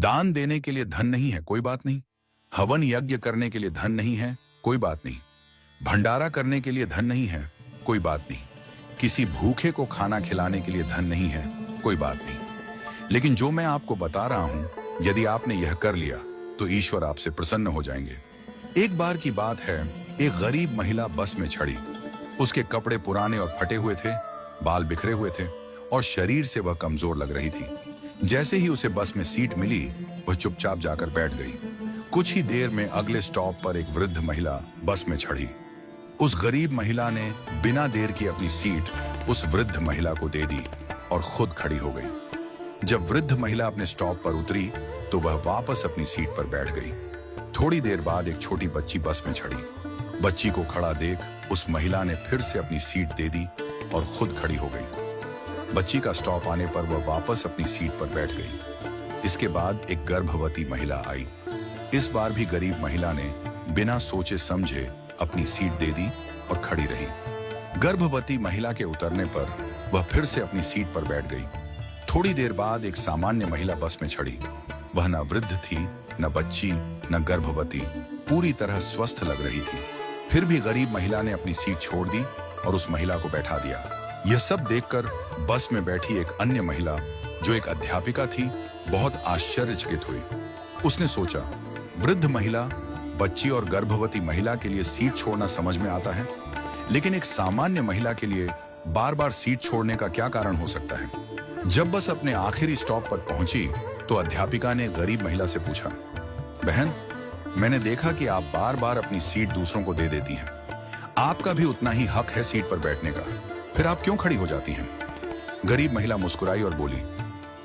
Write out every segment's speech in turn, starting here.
दान देने के लिए धन नहीं है, कोई बात नहीं। हवन यज्ञ करने के लिए धन नहीं है, कोई बात नहीं। भंडारा करने के लिए धन नहीं है, कोई बात नहीं। किसी भूखे को खाना खिलाने के लिए धन नहीं है, कोई बात नहीं। लेकिन जो मैं आपको बता रहा हूं, यदि आपने यह कर लिया तो ईश्वर आपसे प्रसन्न हो जाएंगे। एक बार की बात है, एक गरीब महिला बस में चढ़ी। उसके कपड़े पुराने और फटे हुए थे, बाल बिखरे हुए थे और शरीर से वह कमजोर लग रही थी। जैसे ही उसे बस में सीट मिली, वह चुपचाप जाकर बैठ गई। कुछ ही देर में अगले स्टॉप पर एक वृद्ध महिला बस में चढ़ी। उस गरीब महिला ने बिना देर की अपनी सीट उस वृद्ध महिला को दे दी और खुद खड़ी हो गई। जब वृद्ध महिला अपने स्टॉप पर उतरी तो वह वापस अपनी सीट पर बैठ गई। थोड़ी देर बाद एक छोटी बच्ची बस में चढ़ी। बच्ची को खड़ा देख उस महिला ने फिर से अपनी सीट दे दी और खुद खड़ी हो गई। बच्ची का स्टॉप आने पर वह वापस अपनी सीट पर बैठ गई। इसके बाद एक गर्भवती महिला आई। इस बार भी गरीब महिला ने बिना सोचे समझे अपनी सीट दे दी और खड़ी रही। गर्भवती महिला के उतरने पर वह फिर से अपनी सीट पर बैठ गई। थोड़ी देर बाद एक सामान्य महिला बस में चढ़ी। वह न वृद्ध थी, न बच्ची, न गर्भवती, पूरी तरह स्वस्थ लग रही थी। फिर भी गरीब महिला ने अपनी सीट छोड़ दी और उस महिला को बैठा दिया। यह सब देखकर बस में बैठी एक अन्य महिला, जो एक अध्यापिका थी, बहुत आश्चर्यचकित हुई। उसने सोचा, वृद्ध महिला, बच्ची और गर्भवती महिला के लिए सीट छोड़ना समझ में आता है, लेकिन एक सामान्य महिला के लिए बार बार सीट छोड़ने का क्या कारण हो सकता है? जब बस अपने आखिरी स्टॉप पर पहुंची तो अध्यापिका ने गरीब महिला से पूछा, बहन, मैंने देखा कि आप बार बार अपनी सीट दूसरों को दे देती हैं। आपका भी उतना ही हक है सीट पर बैठने का, फिर आप क्यों खड़ी हो जाती हैं? गरीब महिला मुस्कुराई और बोली,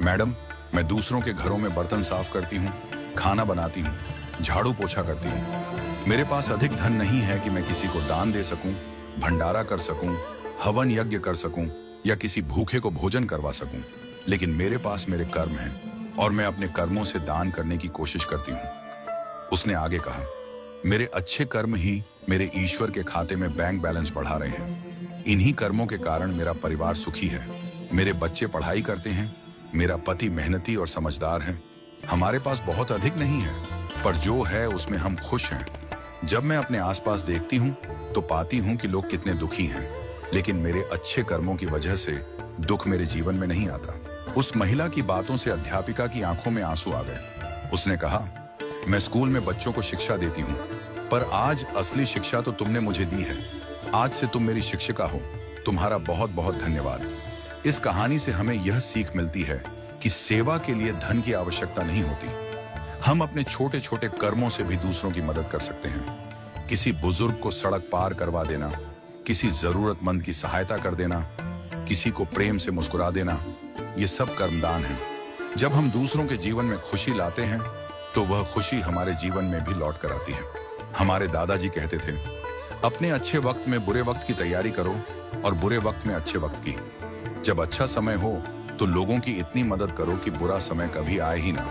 मैडम, मैं दूसरों के घरों में बर्तन साफ करती हूँ, खाना बनाती हूँ, झाड़ू पोछा करती हूँ। मेरे पास अधिक धन नहीं है कि मैं किसी को दान दे सकूं, भंडारा कर सकूं, हवन यज्ञ कर सकूं या किसी भूखे को भोजन करवा सकूं। लेकिन मेरे पास मेरे कर्म हैं और मैं अपने कर्मों से दान करने की कोशिश करती हूँ। उसने आगे कहा, मेरे अच्छे कर्म ही मेरे ईश्वर के खाते में बैंक बैलेंस बढ़ा रहे हैं। इन्हीं कर्मों के कारण मेरा परिवार सुखी है। मेरे बच्चे पढ़ाई करते हैं, मेरा पति मेहनती और समझदार है। हमारे पास बहुत अधिक नहीं है, पर जो है उसमें हम खुश हैं। जब मैं अपने आसपास देखती हूँ तो पाती हूँ कि लोग कितने दुखी हैं, लेकिन मेरे अच्छे कर्मों की वजह से दुख मेरे जीवन में नहीं आता। उस महिला की बातों से अध्यापिका की आंखों में आंसू आ गए। उसने कहा, मैं स्कूल में बच्चों को शिक्षा देती हूँ, पर आज असली शिक्षा तो तुमने मुझे दी है। आज से तुम मेरी शिक्षिका हो। तुम्हारा बहुत बहुत धन्यवाद। इस कहानी से हमें यह सीख मिलती है कि सेवा के लिए धन की आवश्यकता नहीं होती। हम अपने छोटे छोटे कर्मों से भी दूसरों की मदद कर सकते हैं। किसी बुजुर्ग को सड़क पार करवा देना, किसी जरूरतमंद की सहायता कर देना, किसी को प्रेम से मुस्कुरा देना, ये सब कर्मदान है। जब हम दूसरों के जीवन में खुशी लाते हैं तो वह खुशी हमारे जीवन में भी लौट कर आती है। हमारे दादाजी कहते थे, अपने अच्छे वक्त में बुरे वक्त की तैयारी करो और बुरे वक्त में अच्छे वक्त की। जब अच्छा समय हो तो लोगों की इतनी मदद करो कि बुरा समय कभी आए ही ना।